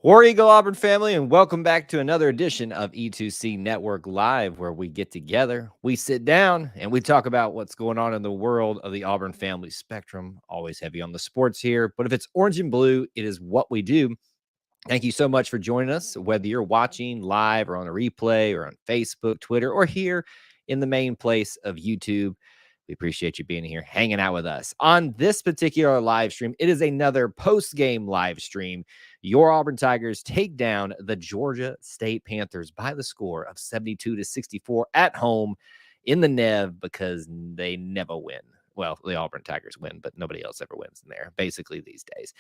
War Eagle Auburn family, and welcome back to another edition of E2C Network Live, where we get together, we sit down, and we talk about what's going on in the world of the Auburn family spectrum. Always heavy on the sports here, but if it's orange and blue, it is what we do. Thank you so much for joining us, whether you're watching live or on a replay or on Facebook, Twitter, or here in the main place of YouTube. We appreciate you being here, hanging out with us. On this particular live stream, it is another post-game live stream. Your Auburn Tigers take down the Georgia State Panthers by the score of 72-64 at home in the Nev because they never win. Well, the Auburn Tigers win, but nobody else ever wins in there, basically, these days.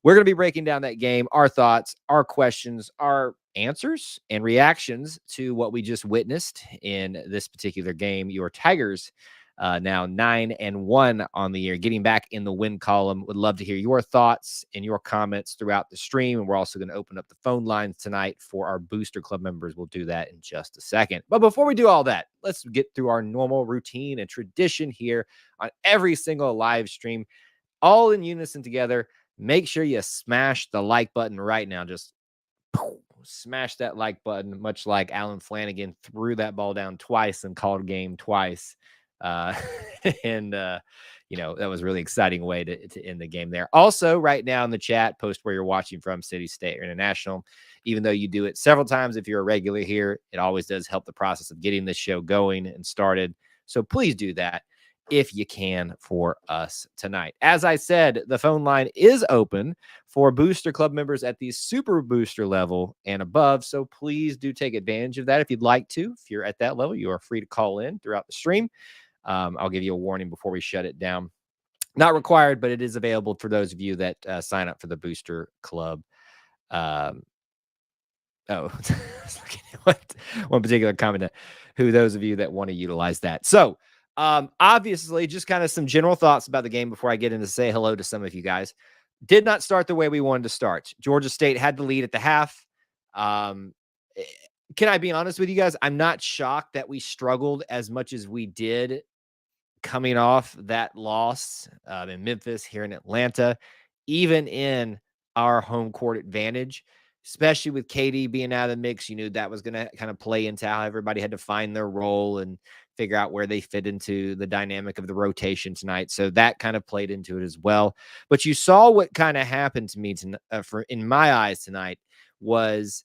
We're going to be breaking down that game, our thoughts, our questions, our answers, and reactions to what we just witnessed in this particular game. Your Tigers now 9-1 on the year, getting back in the win column. Would love to hear your thoughts and your comments throughout the stream. And we're also going to open up the phone lines tonight for our Booster Club members. We'll do that in just a second. But before we do all that, let's get through our normal routine and tradition here on every single live stream, all in unison together. Make sure you smash the like button right now. Just smash that like button, much like Alan Flanagan threw that ball down twice and called game twice. That was a really exciting way to end the game there. Also, right now in the chat, post where you're watching from, city, state, or international. Even though you do it several times if you're a regular here, it always does help the process of getting this show going and started. So please do that if you can for us tonight. As I said, the phone line is open for Booster Club members at the Super Booster level and above. So please do take advantage of that if you'd like to. If you're at that level, you are free to call in throughout the stream. I'll give you a warning before we shut it down. Not required, but it is available for those of you that sign up for the Booster Club. One particular comment, who those of you that want to utilize that. So obviously, just kind of some general thoughts about the game before I get into say hello to some of you guys. Did not start the way we wanted to start. Georgia State had the lead at the half. Can I be honest with you guys? I'm not shocked that we struggled as much as we did coming off that loss in Memphis, here in Atlanta, even in our home court advantage, especially with KD being out of the mix. You knew that was going to kind of play into how everybody had to find their role and figure out where they fit into the dynamic of the rotation tonight. So that kind of played into it as well. But you saw what kind of happened to me in my eyes tonight was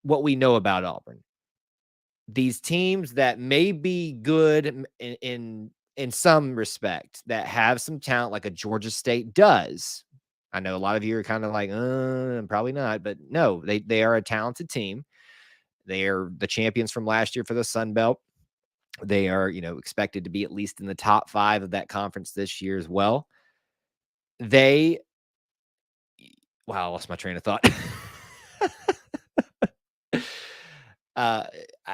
what we know about Auburn. These teams that may be good in some respect, that have some talent like a Georgia State does. I know a lot of you are kind of like, probably not, but no, they are a talented team. They are the champions from last year for the Sun Belt. They are, expected to be at least in the top 5 of that conference this year as well. I lost my train of thought.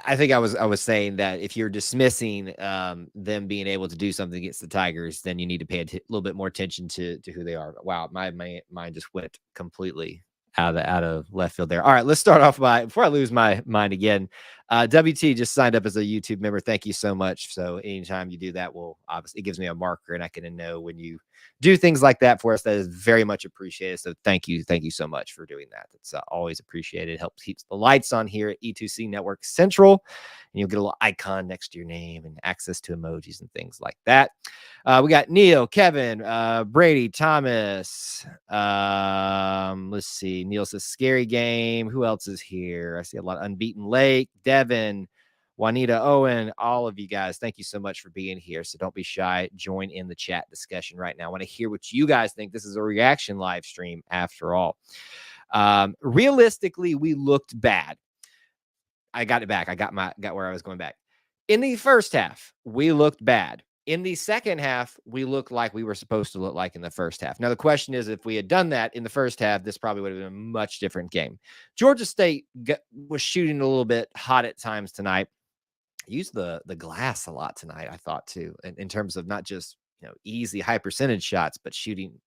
I think I was saying that if you're dismissing them being able to do something against the Tigers, then you need to pay a little bit more attention to who they are. Wow, my mind just went completely out of left field there. All right, let's start off before I lose my mind again. WT just signed up as a YouTube member. Thank you so much. So anytime you do that, obviously it gives me a marker and I can know when you do things like that for us. That is very much appreciated. So thank you so much for doing that. It's always appreciated. It helps keep the lights on here at E2C Network Central, and you'll get a little icon next to your name and access to emojis and things like that. We got Neil, Kevin, Brady, Thomas. Let's see. Neil says scary game. Who else is here? I see a lot of Unbeaten Lake, Devin, Juanita, Owen, all of you guys. Thank you so much for being here. So don't be shy. Join in the chat discussion right now. I want to hear what you guys think. This is a reaction live stream after all. Realistically, we looked bad. I got it back. I got where I was going back. In the first half, we looked bad. In the second half, we looked like we were supposed to look like in the first half. Now, the question is, if we had done that in the first half, this probably would have been a much different game. Georgia State was shooting a little bit hot at times tonight. Used the glass a lot tonight, I thought, too, in terms of not just easy high percentage shots, but shooting,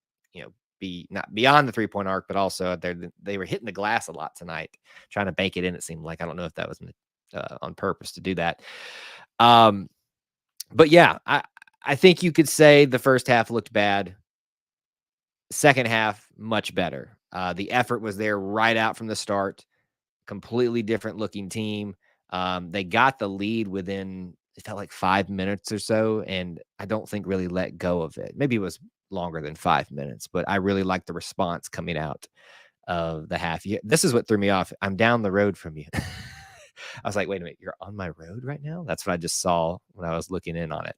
not beyond the 3-point arc, but also they were hitting the glass a lot tonight, trying to bank it in. It seemed like, I don't know if that was on purpose to do that. But yeah, I think you could say the first half looked bad. Second half, much better. The effort was there right out from the start. Completely different looking team. They got the lead within, it felt like 5 minutes or so, and I don't think really let go of it. Maybe it was longer than 5 minutes, but I really liked the response coming out of the half. This is what threw me off. I'm down the road from you. I was like, wait a minute, you're on my road right now? That's what I just saw when I was looking in on it.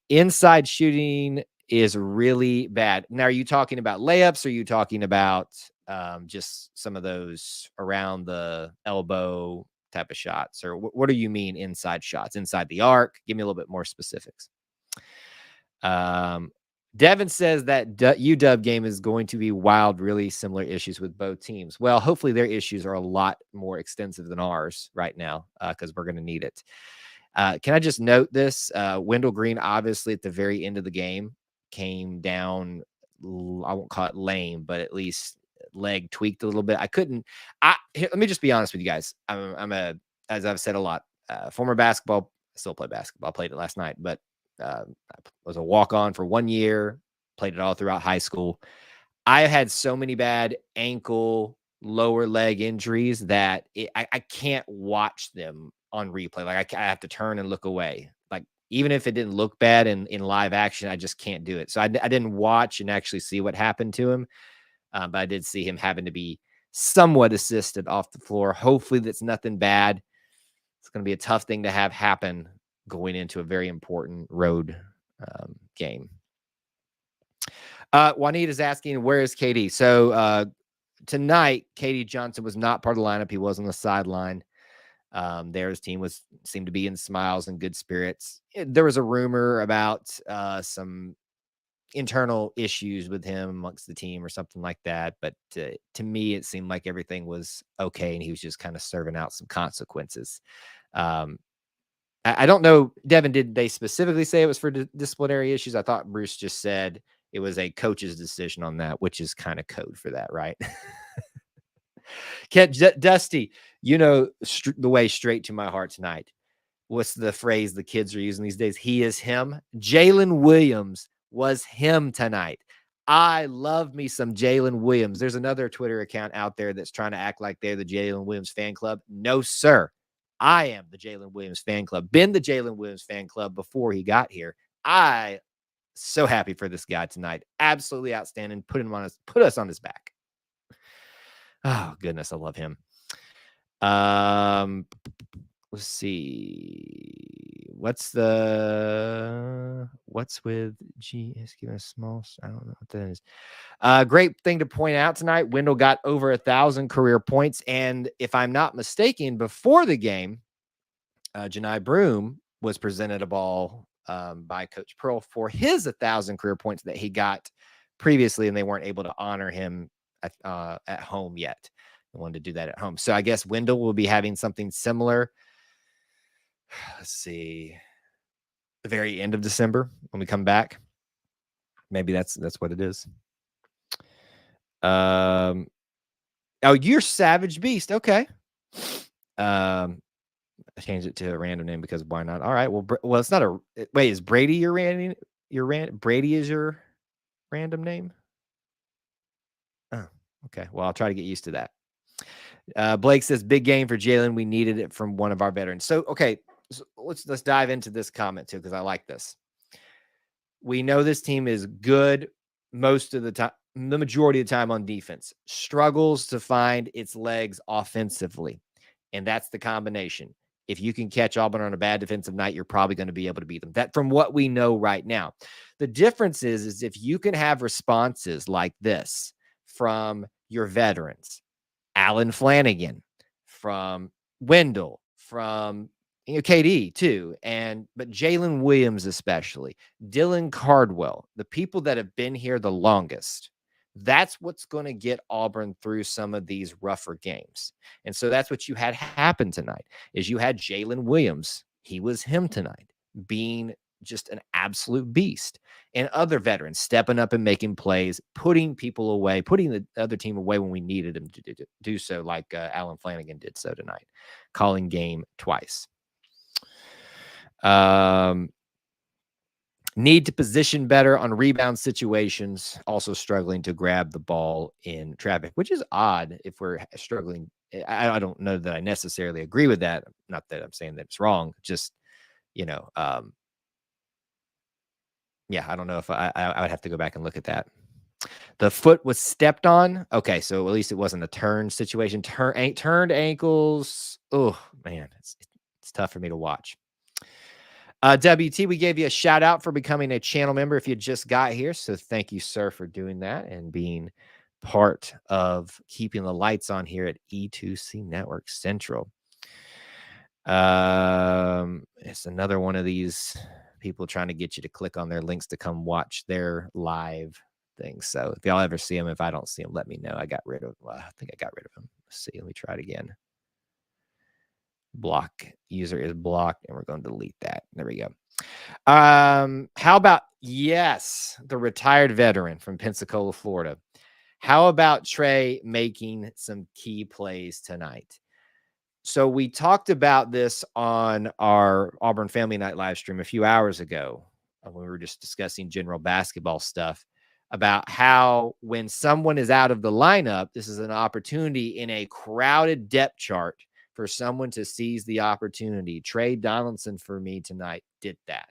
Inside shooting is really bad. Now, are you talking about layups? Or are you talking about just some of those around the elbow type of shots? Or what do you mean inside shots? Inside the arc? Give me a little bit more specifics. Devin says that UW game is going to be wild, really similar issues with both teams. Well, hopefully their issues are a lot more extensive than ours right now because we're going to need it. Can I just note this? Wendell Green, obviously, at the very end of the game, came down. I won't call it lame, but at least leg tweaked a little bit. Let me just be honest with you guys. As I've said a lot, former basketball, still play basketball. Played it last night, but I was a walk-on for 1 year. Played it all throughout high school. I had so many bad ankle, lower leg injuries that I can't watch them on replay. Like I have to turn and look away. Like even if it didn't look bad in live action, I just can't do it. So I didn't watch and actually see what happened to him. But I did see him having to be somewhat assisted off the floor. Hopefully that's nothing bad. It's going to be a tough thing to have happen going into a very important road game. Juanita's asking, where is KD? So tonight, KD Johnson was not part of the lineup. He was on the sideline. His team seemed to be in smiles and good spirits. There was a rumor about some internal issues with him amongst the team or something like that. But to me, it seemed like everything was okay, and he was just kind of serving out some consequences. I don't know, Devin, did they specifically say it was for disciplinary issues? I thought Bruce just said it was a coach's decision on that, which is kind of code for that, right? Dusty, the way straight to my heart tonight. What's the phrase the kids are using these days? He is him. Jalen Williams was him tonight. I love me some Jalen Williams. There's another Twitter account out there that's trying to act like they're the Jalen Williams fan club. No, sir. I am the Jalen Williams fan club. Been the Jalen Williams fan club before he got here. I so happy for this guy tonight. Absolutely outstanding. Put us on his back. Oh goodness, I love him. Let's see. What's with GS giving a small? I don't know what that is. Great thing to point out tonight. Wendell got over 1,000 career points, and if I'm not mistaken, before the game, Janai Broom was presented a ball by Coach Pearl for his 1,000 career points that he got previously, and they weren't able to honor him at home yet. They wanted to do that at home, so I guess Wendell will be having something similar. Let's see, the very end of December when we come back. Maybe that's what it is. Oh, you're Savage Beast. Okay. I changed it to a random name because why not? All right. Well, it's not a wait. Is Brady your random? Brady is your random name. Oh, okay. Well, I'll try to get used to that. Blake says big game for Jalen. We needed it from one of our veterans. So okay, so let's dive into this comment too because I like this. We know this team is good most of the time, the majority of the time on defense, struggles to find its legs offensively. And that's the combination. If you can catch Auburn on a bad defensive night, you're probably going to be able to beat them. That from what we know right now. The difference is if you can have responses like this from your veterans, Alan Flanagan, from Wendell, from KD too, but Jalen Williams especially, Dylan Cardwell, the people that have been here the longest. That's what's going to get Auburn through some of these rougher games. And so that's what you had happen tonight is you had Jalen Williams. He was him tonight, being just an absolute beast. And other veterans stepping up and making plays, putting people away, putting the other team away when we needed them to do so, like Alan Flanagan did so tonight, calling game twice. Need to position better on rebound situations. Also struggling to grab the ball in traffic, which is odd if we're struggling. I don't know that I necessarily agree with that. Not that I'm saying that it's wrong. Just, you know, yeah, I don't know if I would have to go back and look at that. The foot was stepped on. Okay, so at least it wasn't a turn situation. Turned ankles. Oh man, it's tough for me to watch. WT, we gave you a shout out for becoming a channel member if you just got here. So thank you, sir, for doing that and being part of keeping the lights on here at E2C Network Central. It's another one of these people trying to get you to click on their links to come watch their live things. So if y'all ever see them, if I don't see them, let me know. I got rid of, well, I think I got rid of them. Let's see. Let me try it again. Block user is blocked, and we're going to delete that. There we go. How about, yes, the retired veteran from Pensacola, Florida. How about Trey making some key plays tonight? So we talked about this on our Auburn Family Night live stream a few hours ago when we were just discussing general basketball stuff about how when someone is out of the lineup, this is an opportunity in a crowded depth chart for someone to seize the opportunity. Trey Donaldson for me tonight did that,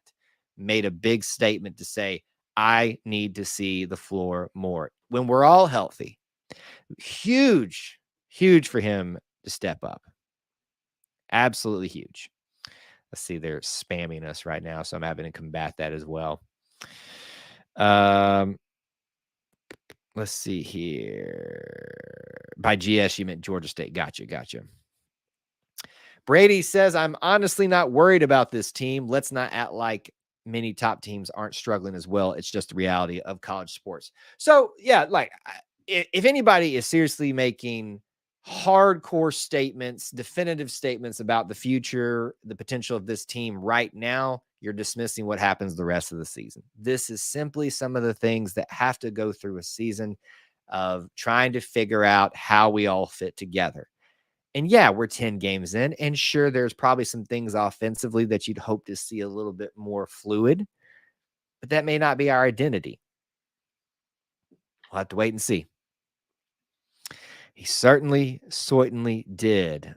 made a big statement to say, I need to see the floor more when we're all healthy. Huge for him to step up. Absolutely huge. Let's see, they're spamming us right now, so I'm having to combat that as well. Let's see here. By GS, you meant Georgia State. Gotcha. Brady says, I'm honestly not worried about this team. Let's not act like many top teams aren't struggling as well. It's just the reality of college sports. So, yeah, like if anybody is seriously making hardcore statements, definitive statements about the future, the potential of this team right now, you're dismissing what happens the rest of the season. This is simply some of the things that have to go through a season of trying to figure out how we all fit together. And yeah, we're 10 games in, and sure, there's probably some things offensively that you'd hope to see a little bit more fluid, but that may not be our identity. We'll have to wait and see. He certainly did.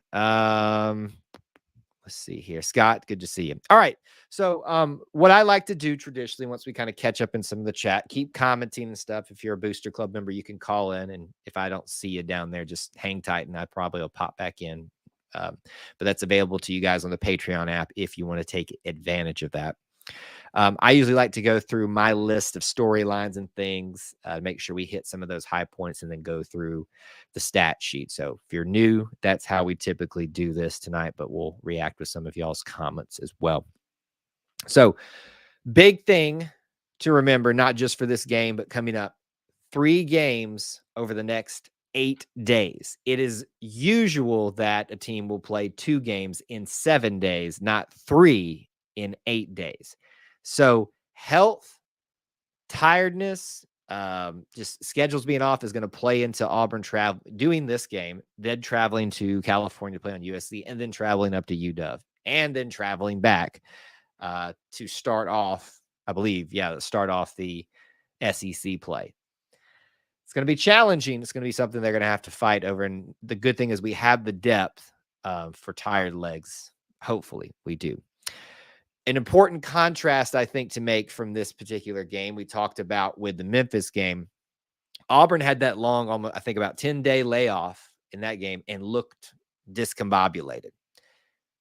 Let's see here. Scott, good to see you. All right. So what I like to do traditionally, once we kind of catch up in some of the chat, keep commenting and stuff. If you're a Booster Club member, you can call in. And if I don't see you down there, just hang tight and I probably will pop back in. But that's available to you guys on the Patreon app if you want to take advantage of that. I usually like to go through my list of storylines and things, make sure we hit some of those high points and then go through the stat sheet. So if you're new, that's how we typically do this tonight, but we'll react with some of y'all's comments as well. So big thing to remember, not just for this game, but coming up, 3 games over the next 8 days. It is usual that a team will play 2 games in 7 days, not 3 in 8 days. So health, tiredness, just schedules being off is going to play into Auburn doing this game, then traveling to California to play on USC, and then traveling up to UW, and then traveling back to start off, I believe, start off the SEC play. It's going to be challenging. It's going to be something they're going to have to fight over. And the good thing is we have the depth for tired legs. Hopefully we do. An important contrast, I think, to make from this particular game, we talked about with the Memphis game. Auburn had that long, almost, I think about 10-day layoff in that game and looked discombobulated.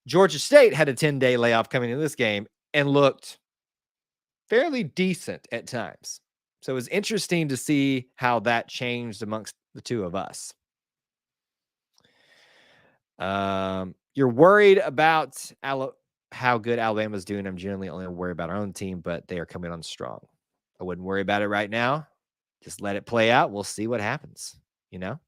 Georgia State had a 10-day layoff coming into this game and looked fairly decent at times. So it was interesting to see how that changed amongst the two of us. You're worried about how good Alabama's doing. I'm generally only worried about our own team, but they are coming on strong. I wouldn't worry about it right now. Just let it play out. We'll see what happens, you know?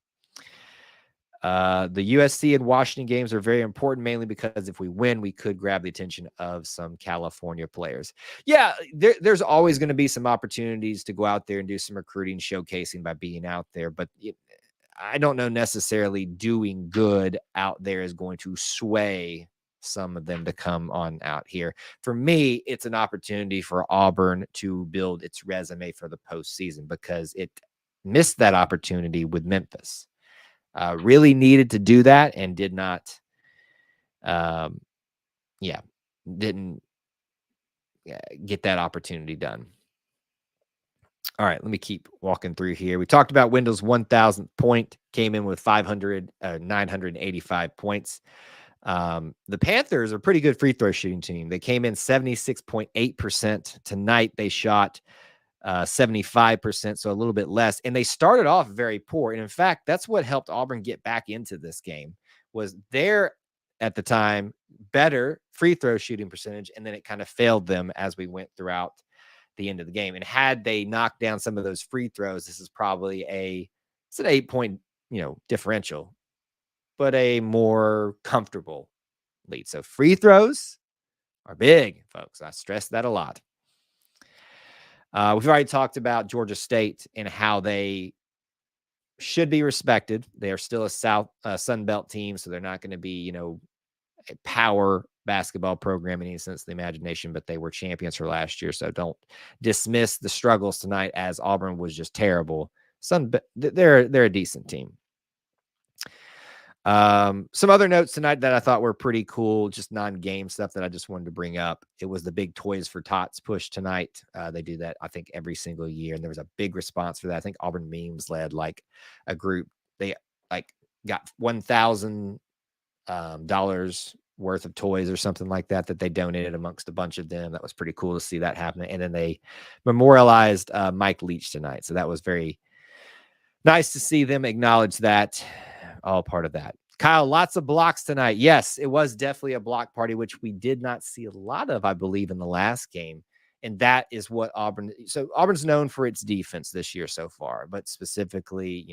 The USC and Washington games are very important, mainly because if we win, we could grab the attention of some California players. Yeah, there's always going to be some opportunities to go out there and do some recruiting, showcasing by being out there. But I don't know necessarily doing good out there is going to sway some of them to come on out here. For me, it's an opportunity for Auburn to build its resume for the postseason because it missed that opportunity with Memphis. Really needed to do that and did not. Didn't get that opportunity done. All right, let me keep walking through here. We talked about Wendell's 1,000th point, came in with 985 points. The Panthers are a pretty good free throw shooting team. They came in 76.8%. Tonight they shot 75%, so a little bit less. And they started off very poor. And in fact, that's what helped Auburn get back into this game was their, at the time, better free throw shooting percentage. And then it kind of failed them as we went throughout the end of the game. And had they knocked down some of those free throws, this is probably it's an 8-point, differential, but a more comfortable lead. So free throws are big, folks. I stress that a lot. We've already talked about Georgia State and how they should be respected. They are still a Sun Belt team, so they're not going to be, a power basketball program in any sense of the imagination, but they were champions for last year. So don't dismiss the struggles tonight as Auburn was just terrible. They're a decent team. Some other notes tonight that I thought were pretty cool, just non-game stuff that I just wanted to bring up. It was the big Toys for Tots push tonight. They do that, I think, every single year, and there was a big response for that. I think Auburn Memes led like a group. They got $1,000 worth of toys or something like that they donated amongst a bunch of them. That was pretty cool to see that happen. And then they memorialized Mike Leach tonight. So that was very nice to see them acknowledge that. All part of that. Kyle, lots of blocks tonight. Yes, it was definitely a block party, which we did not see a lot of, I believe, in the last game. And that is what Auburn's known for its defense this year so far, but specifically,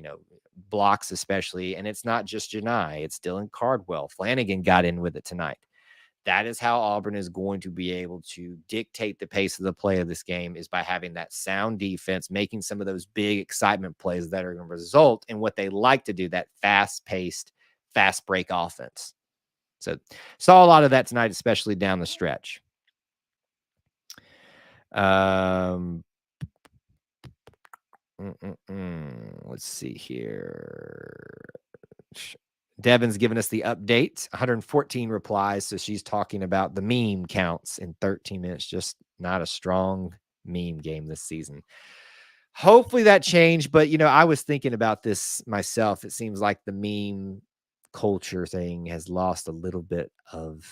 blocks especially. And it's not just Janai, it's Dylan Cardwell. Flanagan got in with it tonight. That is how Auburn is going to be able to dictate the pace of the play of this game, is by having that sound defense, making some of those big excitement plays that are going to result in what they like to do, that fast-paced, fast break offense. So saw a lot of that tonight, especially down the stretch. Let's see here. Devin's given us the update, 114 replies. So she's talking about the meme counts in 13 minutes. Just not a strong meme game this season. Hopefully that changed. But, I was thinking about this myself. It seems like the meme culture thing has lost a little bit of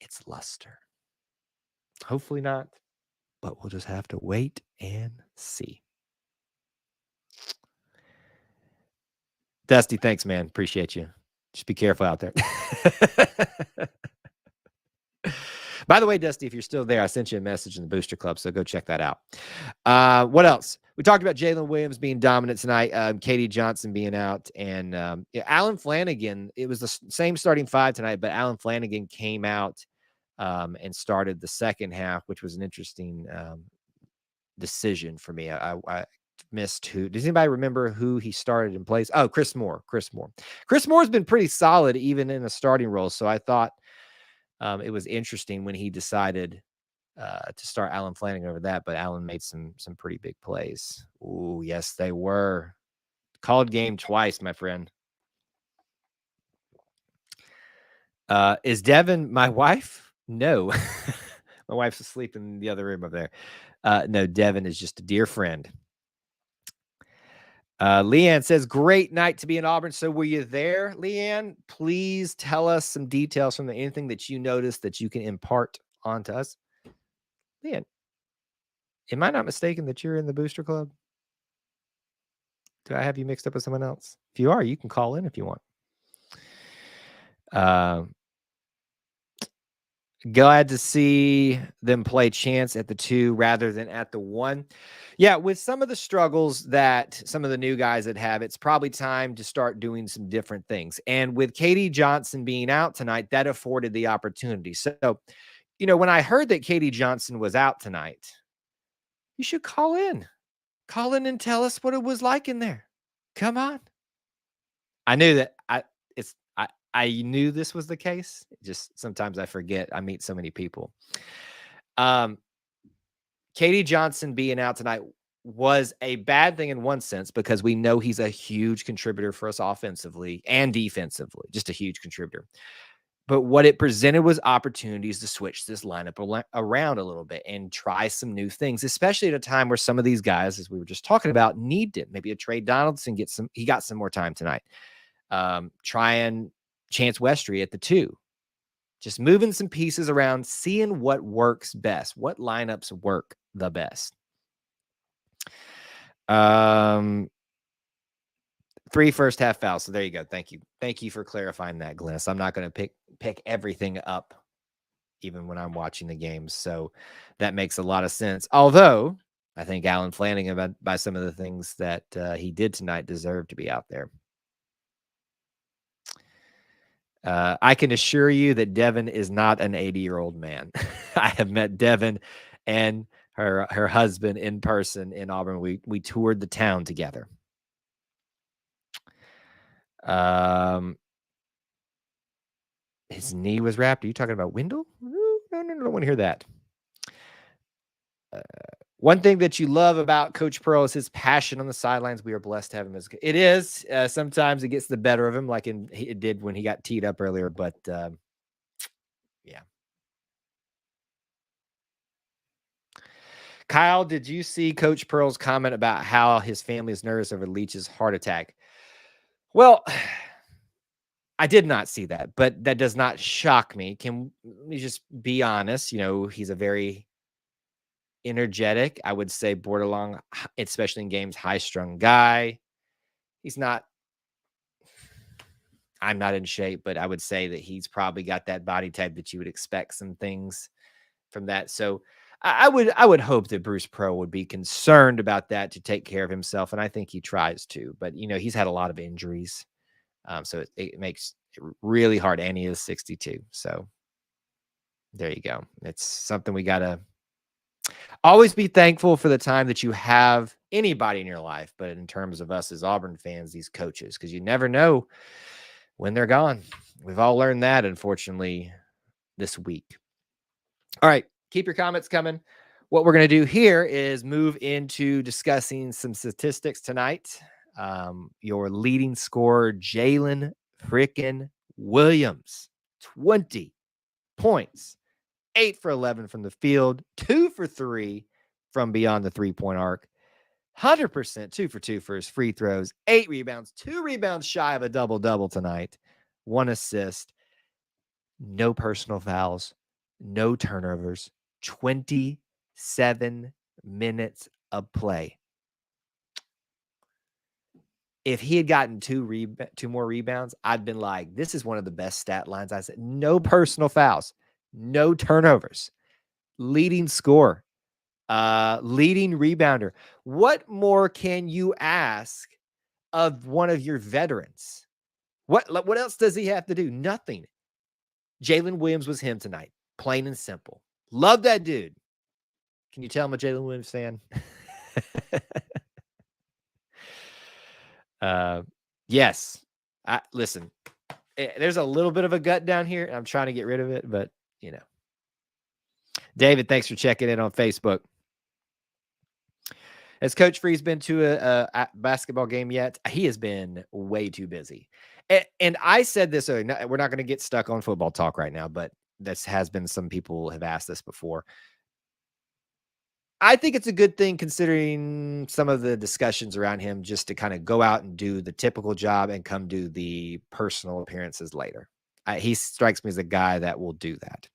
its luster. Hopefully not, but we'll just have to wait and see. Dusty, thanks, man. Appreciate you. Just be careful out there. By the way, Dusty, if you're still there, I sent you a message in the Booster Club, so go check that out. What else? We talked about Jalen Williams being dominant tonight, Katie Johnson being out, and Alan Flanagan. It was the same starting five tonight, but Alan Flanagan came out and started the second half, which was an interesting decision for me. I missed who. Does anybody remember who he started in place? Oh, Chris Moore. Chris Moore's been pretty solid even in a starting role. So I thought it was interesting when he decided to start Alan Flanagan over that, but Alan made some pretty big plays. Oh, yes, they were. Called game twice, my friend. Is Devin my wife? No. My wife's asleep in the other room over there. No, Devin is just a dear friend. Leanne says, great night to be in Auburn. So were you there, Leanne? Please tell us some details from anything that you noticed that you can impart onto us. Leanne, am I not mistaken that you're in the Booster Club? Do I have you mixed up with someone else? If you are, you can call in if you want. Glad to see them play Chance at the 2 rather than at the 1. Yeah, with some of the struggles that some of the new guys that have, it's probably time to start doing some different things. And with Katie Johnson being out tonight, that afforded the opportunity. So, when I heard that Katie Johnson was out tonight, you should call in. Call in and tell us what it was like in there. Come on. I knew that I knew this was the case. Just sometimes I forget. I meet so many people. Um, Katie Johnson being out tonight was a bad thing in one sense because we know he's a huge contributor for us offensively and defensively, just a huge contributor. But what it presented was opportunities to switch this lineup around a little bit and try some new things, especially at a time where some of these guys, as we were just talking about, need it. Maybe a Trey Donaldson he got some more time tonight. Trying Chance Westry at the 2. Just moving some pieces around, seeing what works best, what lineups work the best. 3 first half fouls. So there you go. Thank you. Thank you for clarifying that, Glennis. I'm not going to pick everything up even when I'm watching the games. So that makes a lot of sense. Although I think Alan Flanagan, by some of the things that he did tonight, deserved to be out there. I can assure you that Devin is not an 80-year-old man. I have met Devin and her husband in person in Auburn. We toured the town together. His knee was wrapped. Are you talking about Wendell? No, I don't want to hear that. One thing that you love about Coach Pearl is his passion on the sidelines. We are blessed to have him. It is. Sometimes it gets the better of him, like it did when he got teed up earlier. But yeah. Kyle, did you see Coach Pearl's comment about how his family is nervous over Leach's heart attack? Well, I did not see that, but that does not shock me. Can we just be honest? He's a very energetic, I would say borderline, especially in games, high-strung guy. I'm not in shape, but I would say that he's probably got that body type that you would expect some things from that. So I would hope that Bruce Pro would be concerned about that to take care of himself, and I think he tries to. But he's had a lot of injuries, so it makes it really hard. And he is 62, so there you go. It's something we gotta always be thankful for the time that you have anybody in your life, but in terms of us as Auburn fans, these coaches, because you never know when they're gone. We've all learned that, unfortunately, this week. All right, keep your comments coming. What we're going to do here is move into discussing some statistics tonight. Your leading scorer, Jalen frickin' Williams, 20 points, 8 for 11 from the field, 2 for 3 from beyond the 3-point arc, 100%, 2 for 2 for his free throws, 8 rebounds, 2 rebounds shy of a double-double tonight, 1 assist, no personal fouls, no turnovers, 27 minutes of play. If he had gotten 2 more rebounds, I'd been like, this is one of the best stat lines. I said, no personal fouls, no turnovers, leading scorer, leading rebounder. What more can you ask of one of your veterans? What else does he have to do? Nothing. Jalen Williams was him tonight, plain and simple. Love that dude. Can you tell I'm a Jalen Williams fan? Yes. Listen, there's a little bit of a gut down here. I'm trying to get rid of it, but David, thanks for checking in on Facebook. Has Coach Freeze been to a basketball game yet? He has been way too busy. And I said this earlier, we're not going to get stuck on football talk right now, but this has been, some people have asked this before. I think it's a good thing considering some of the discussions around him, just to kind of go out and do the typical job and come do the personal appearances later. He strikes me as a guy that will do that.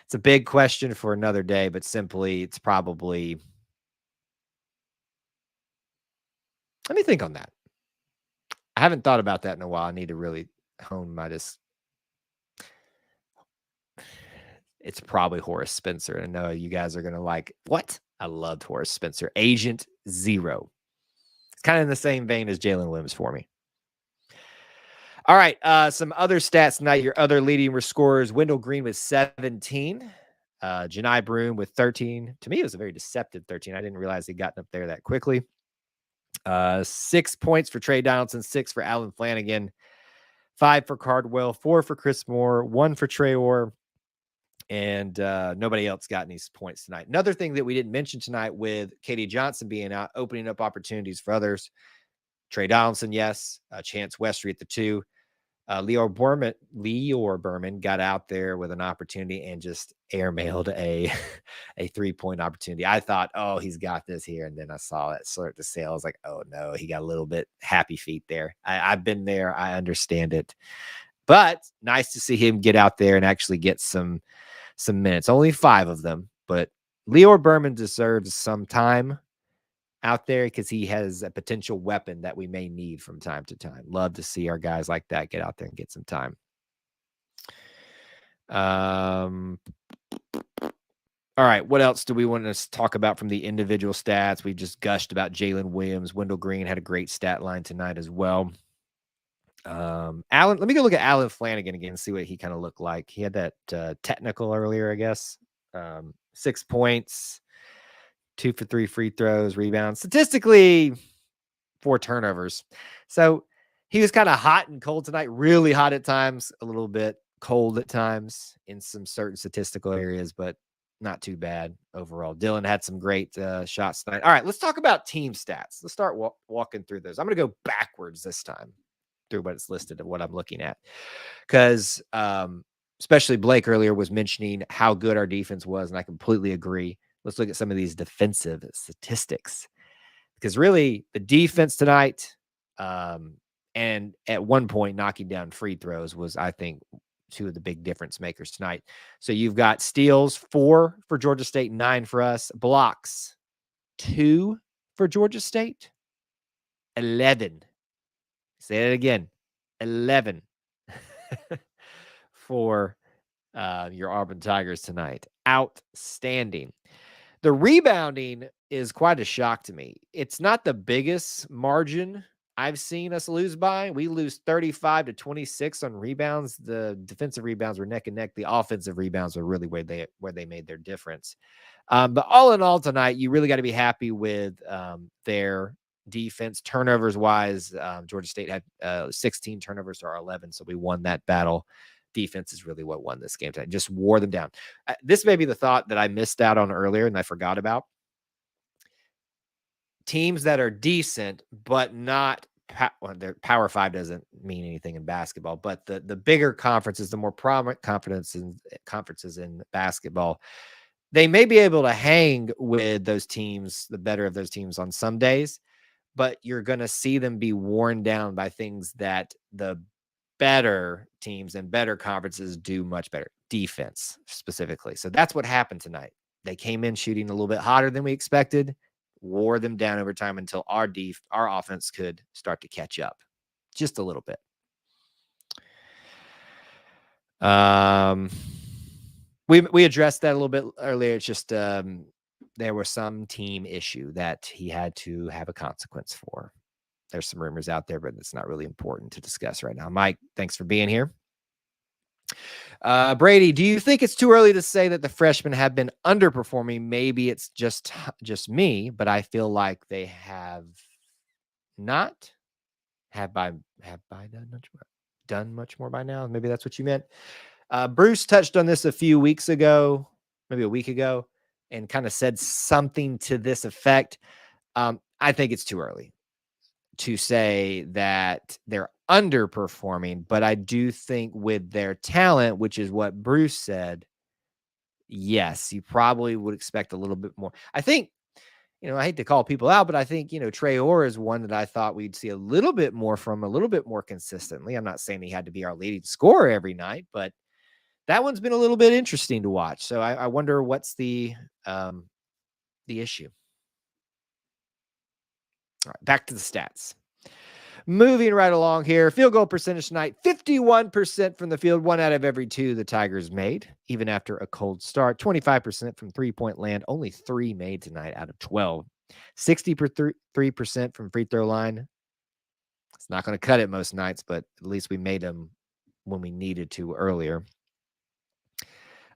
It's a big question for another day, but simply it's probably, let me think on that. I haven't thought about that in a while. I need to really hone my It's probably Horace Spencer. And I know you guys are going to like, what? I loved Horace Spencer. Agent Zero. It's kind of in the same vein as Jalen Williams for me. All right. Some other stats tonight. Your other leading scorers, Wendell Green with 17. Janai Broom with 13. To me, it was a very deceptive 13. I didn't realize he'd gotten up there that quickly. 6 points for Trey Donaldson, 6 for Alan Flanagan, 5 for Cardwell, 4 for Chris Moore, 1 for Trey Orr, and nobody else got any points tonight. Another thing that we didn't mention tonight with Katie Johnson being out, opening up opportunities for others. Trey Donaldson, yes. Chance Westry at the 2. Leor Berman got out there with an opportunity and just airmailed a 3-point opportunity. I thought, oh, he's got this here. And then I saw it start to sail. I was like, oh no, he got a little bit happy feet there. I've been there. I understand it. But nice to see him get out there and actually get some minutes. Only 5 of them. But Leor Berman deserves some time out there because he has a potential weapon that we may need from time to time. Love to see our guys like that get out there and get some time. All right, what else do we want to talk about from the individual stats? We just gushed about Jalen Williams. Wendell Green had a great stat line tonight as well. Allen, let me go look at Allen Flanagan again and see what he kind of looked like. He had that technical earlier, I guess. 6 points. 2 for 3 free throws, rebounds, statistically 4 turnovers. So he was kind of hot and cold tonight, really hot at times, a little bit cold at times in some certain statistical areas, but not too bad overall. Dylan had some great shots tonight. All right, let's talk about team stats. Let's start walking through those. I'm going to go backwards this time through what it's listed of what I'm looking at. Because especially Blake earlier was mentioning how good our defense was, and I completely agree. Let's look at some of these defensive statistics, because really the defense tonight and at one point knocking down free throws was, I think, 2 of the big difference makers tonight. So you've got steals 4 for Georgia State, 9 for us. Blocks 2 for Georgia State, 11. Say it again, 11 for your Auburn Tigers tonight. Outstanding. The rebounding is quite a shock to me. It's not the biggest margin I've seen us lose by. We lose 35-26 on rebounds. The defensive rebounds were neck and neck. The offensive rebounds were really where they made their difference. But all in all tonight, you really got to be happy with their defense. Turnovers wise, Georgia State had 16 turnovers to our 11, so we won that battle. Defense is really what won this game tonight. Just wore them down. This may be the thought that I missed out on earlier and I forgot about. Teams that are decent, but not their Power 5 doesn't mean anything in basketball, but the bigger conferences, the more prominent conferences in basketball, they may be able to hang with those teams, the better of those teams on some days, but you're going to see them be worn down by things that the better teams and better conferences do much better. Defense specifically. So that's what happened tonight. They came in shooting a little bit hotter than we expected, wore them down over time until our offense could start to catch up just a little bit. We addressed that a little bit earlier. It's just there was some team issue that he had to have a consequence for. There's some rumors out there, but it's not really important to discuss right now. Mike, thanks for being here. Brady, do you think it's too early to say that the freshmen have been underperforming? Maybe it's just me, but I feel like they have not done much more by now. Maybe that's what you meant. Bruce touched on this a few weeks ago, maybe a week ago, and kind of said something to this effect. I think it's too early to say that they're underperforming, but I do think with their talent, which is what Bruce said, yes, you probably would expect a little bit more. I think, I hate to call people out, but I think, Trey Orr is one that I thought we'd see a little bit more from, a little bit more consistently. I'm not saying he had to be our leading scorer every night, but that one's been a little bit interesting to watch. So I wonder what's the issue. All right, back to the stats. Moving right along here, field goal percentage tonight, 51% from the field, 1 out of every 2 the Tigers made, even after a cold start. 25% from three-point land, only 3 made tonight out of 12. 63% from free throw line. It's not going to cut it most nights, but at least we made them when we needed to earlier.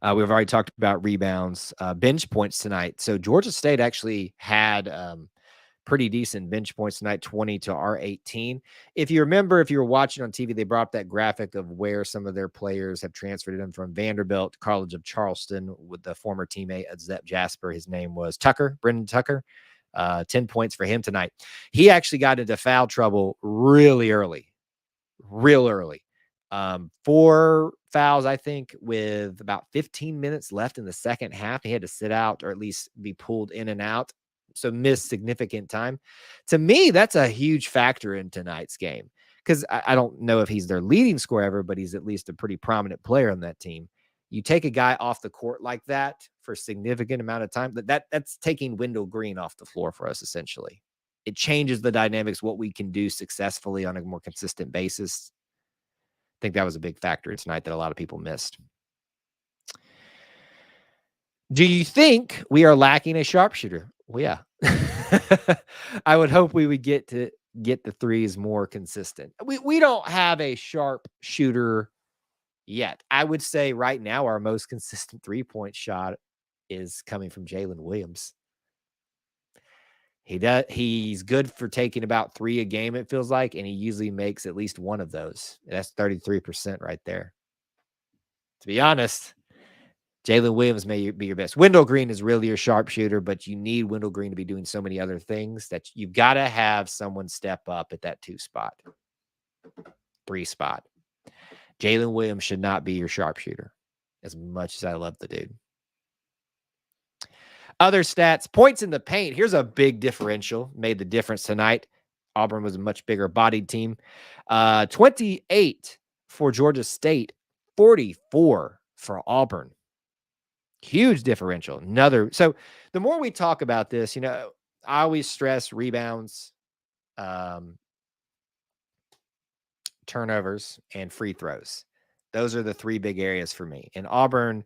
We've already talked about rebounds, bench points tonight. So Georgia State actually had pretty decent bench points tonight, 20 to our 18. If you remember, if you were watching on TV, they brought up that graphic of where some of their players have transferred in from Vanderbilt, College of Charleston, with the former teammate of Zep Jasper. His name was Tucker, Brendan Tucker. 10 points for him tonight. He actually got into foul trouble really early, real early. 4 fouls, I think, with about 15 minutes left in the second half. He had to sit out or at least be pulled in and out. So missed significant time. To me, that's a huge factor in tonight's game because I don't know if he's their leading scorer ever, but he's at least a pretty prominent player on that team. You take a guy off the court like that for a significant amount of time, that's taking Wendell Green off the floor for us, essentially. It changes the dynamics, what we can do successfully on a more consistent basis. I think that was a big factor tonight that a lot of people missed. Do you think we are lacking a sharpshooter? Well, yeah. I would hope we would get the threes more consistent. We don't have a sharp shooter yet. I would say right now our most consistent 3-point shot is coming from Jalen Williams. He's good for taking about 3 a game, it feels like, and he usually makes at least one of those. That's 33% right there. To be honest, Jalen Williams may be your best. Wendell Green is really your sharpshooter, but you need Wendell Green to be doing so many other things that you've got to have someone step up at that 2 spot, 3 spot. Jalen Williams should not be your sharpshooter, as much as I love the dude. Other stats, points in the paint. Here's a big differential. Made the difference tonight. Auburn was a much bigger bodied team. 28 for Georgia State, 44 for Auburn. Huge differential. So the more we talk about this, I always stress rebounds, turnovers, and free throws. Those are the 3 big areas for me. And Auburn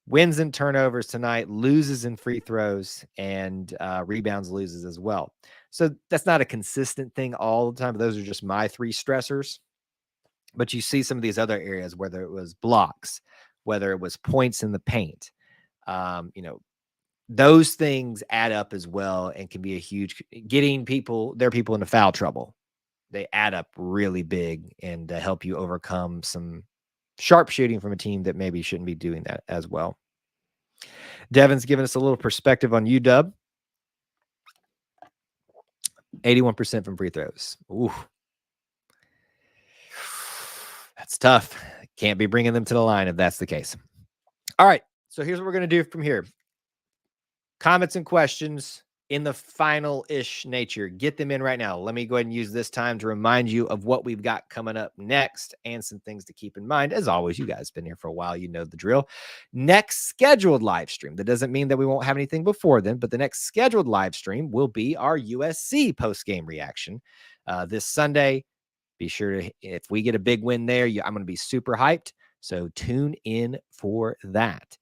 wins in turnovers tonight, loses in free throws, and rebounds, loses as well. So that's not a consistent thing all the time. But those are just my 3 stressors. But you see some of these other areas, whether it was blocks, whether it was points in the paint, those things add up as well and can be a huge getting their people into foul trouble. They add up really big and help you overcome some sharp shooting from a team that maybe shouldn't be doing that as well. Devin's giving us a little perspective on UW. 81% from free throws. Ooh. That's tough. Can't be bringing them to the line if that's the case. All right. So here's what we're going to do from here. Comments and questions in the final-ish nature. Get them in right now. Let me go ahead and use this time to remind you of what we've got coming up next and some things to keep in mind. As always, you guys have been here for a while. You know the drill. Next scheduled live stream. That doesn't mean that we won't have anything before then, but the next scheduled live stream will be our USC post-game reaction this Sunday. Be sure to, if we get a big win there, I'm going to be super hyped. So tune in for that.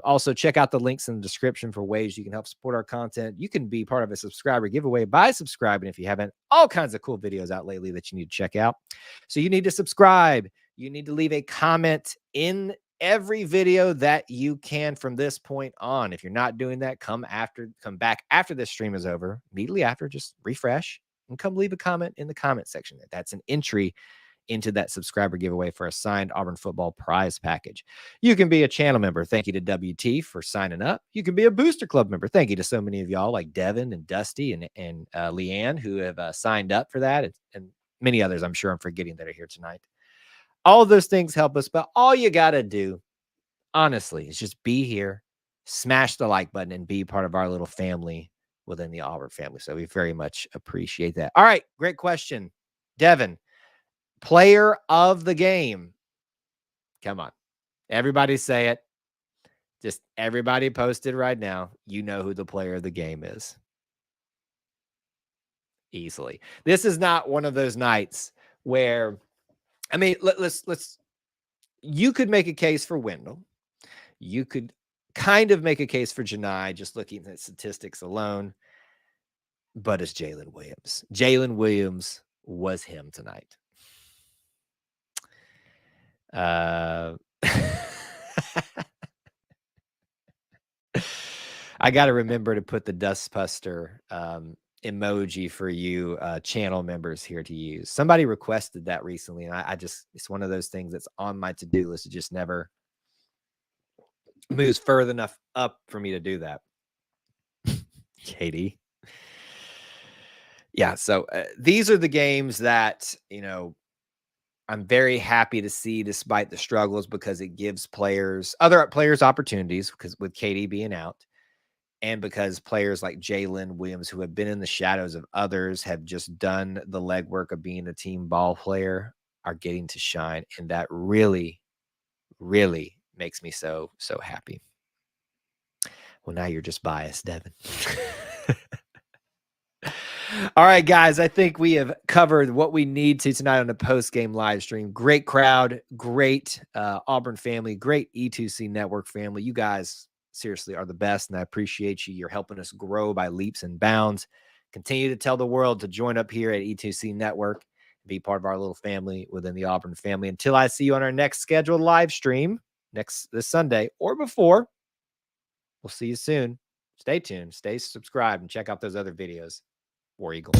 Also, check out the links in the description for ways you can help support our content. You can be part of a subscriber giveaway by subscribing if you haven't. All kinds of cool videos out lately that you need to check out. So you need to subscribe. You need to leave a comment in every video that you can from this point on. If you're not doing that, come back after this stream is over. Immediately after, just refresh and come leave a comment in the comment section. That's an entry into that subscriber giveaway for a signed Auburn football prize package. You can be a channel member. Thank you to WT for signing up. You can be a booster club member. Thank you to so many of y'all like Devin and Dusty and Leanne who have signed up for that, and many others I'm sure I'm forgetting that are here tonight. All of those things help us, but all you got to do, honestly, is just be here, smash the like button, and be part of our little family within the Auburn family. So we very much appreciate that. All right, great question. Devin, player of the game. Come on. Everybody say it. Just everybody post it right now. You know who the player of the game is. Easily. This is not one of those nights where, I mean, let's you could make a case for Wendell. You could kind of make a case for Janai just looking at statistics alone. But it's Jalen Williams. Jalen Williams was him tonight. I got to remember to put the Dustbuster emoji for you channel members here to use. Somebody requested that recently, and I just, it's one of those things that's on my to-do list. It just never moves further enough up for me to do that. Katie. Yeah, so these are the games that, you know, I'm very happy to see despite the struggles, because it gives other players opportunities, because with Katie being out, and because players like Jalen Williams, who have been in the shadows of others, have just done the legwork of being a team ball player, are getting to shine. And that really, really makes me so happy. Well, now you're just biased, Devin. All right, guys, I think we have covered what we need to tonight on the post-game live stream. Great crowd, great Auburn family, great E2C network family. You guys seriously are the best, and I appreciate you. You're helping us grow by leaps and bounds. Continue to tell the world to join up here at E2C Network, be part of our little family within the Auburn family. Until I see you on our next scheduled live stream this Sunday or before, we'll see you soon. Stay tuned, stay subscribed, and check out those other videos. War Eagle.